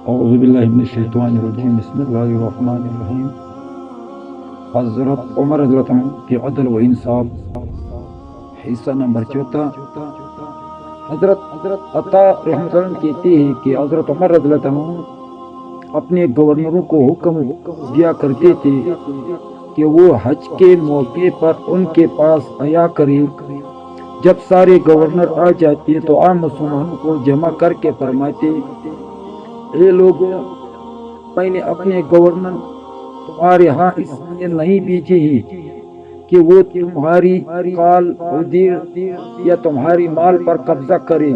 اعوذ باللہ من الشیطان الرجیم بسم اللہ الرحمن الرحیم۔ حضرت عمر رضی اللہ عنہ کے عدل و انصاف، حصہ نمبر 14۔ حضرت عطا رحمۃ اللہ کہتے ہیں کہ حضرت عمر رضی اللہ عنہ اپنے گورنروں کو حکم دیا کرتے تھے کہ وہ حج کے موقع پر ان کے پاس آیا کرے۔ جب سارے گورنر آ جاتے تو عام مسلمانوں کو جمع کر کے فرماتے: اے لوگوں، میں نے اپنے گورنر تمہارے ہاں اس لیے نہیں بھیجے ہیں کہ وہ تمہاری قال ادیر یا تمہاری مال پر قبضہ کرے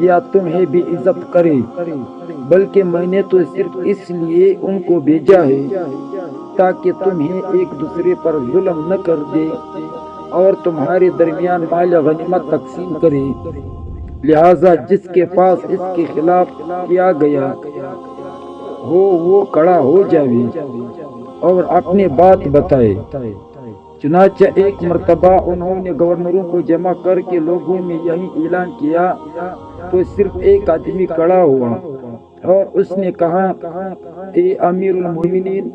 یا تمہیں بھی عزت کرے، بلکہ میں نے تو صرف اس لیے ان کو بھیجا ہے تاکہ تمہیں ایک دوسرے پر ظلم نہ کر دے اور تمہارے درمیان مال غنیمت تقسیم کرے۔ لہذا جس کے پاس اس کے خلاف کیا گیا ہو وہ کھڑا ہو جاوے اور اپنی بات بتائے۔ چنانچہ ایک مرتبہ انہوں نے گورنروں کو جمع کر کے لوگوں میں یہی اعلان کیا تو صرف ایک آدمی کھڑا ہوا اور اس نے کہا: اے امیر المومنین،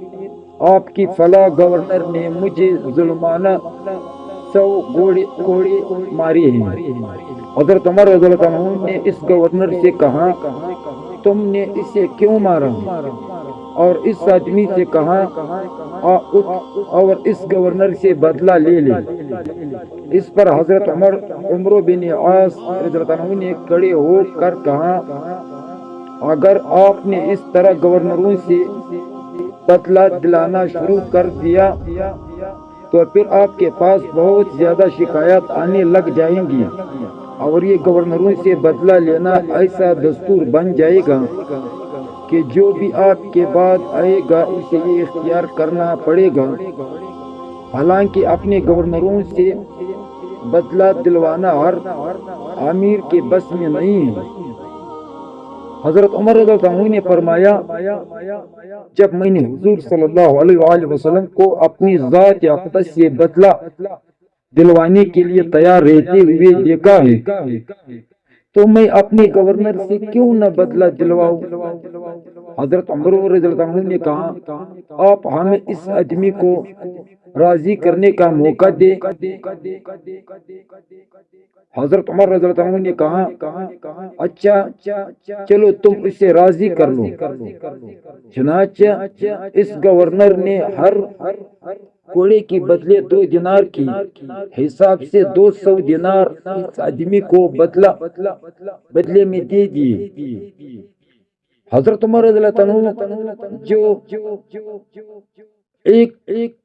آپ کی فلاں گورنر نے مجھے ظلمانہ 100 کوڑے مارے ہیں۔ حضرت عمر رضی اللہ عنہ نے اس گورنر سے کہا: تم نے اسے کیوں مارا؟ اور اس آدمی سے کہا: اور اس گورنر سے بدلہ لے لے۔ اس پر حضرت عمر بن عاص رضی اللہ عنہ نے کھڑے ہو کر کہا: اگر آپ نے اس طرح گورنروں سے بدلہ دلانا شروع کر دیا تو پھر آپ کے پاس بہت زیادہ شکایات آنے لگ جائیں گی اور یہ گورنروں سے بدلہ لینا ایسا دستور بن جائے گا کہ جو بھی آپ کے بعد آئے گا اسے یہ اختیار کرنا پڑے گا۔ حالانکہ اپنے گورنروں سے بدلہ دلوانا ہر امیر کے بس میں نہیں ہے۔ حضرت عمر رضی اللہ عنہ نے فرمایا: جب میں نے حضور صلی اللہ علیہ وآلہ وسلم کو اپنی ذات اقدس سے بدلہ دلوانے کے لیے تیار رہتے ہوئے دیکھا ہے تو میں اپنے گورنر سے کیوں نہ بدلہ دلواؤں؟ حضرت عمر رضی اللہ عنہ نے کہا: آپ ہمیں اس آدمی کو راضی کرنے کا موقع دے۔ حضرت عمر رضی اللہ عنہ نے کہا: اچھا چلو تم اسے راضی کر لو۔ چنانچہ اس گورنر نے ہر کوڑے کی بدلے 2 دینار کی حساب سے 200 دینار اس آدمی کو بدلے میں دے دیے۔ حضرت عمر رضی اللہ عنہ جو ایک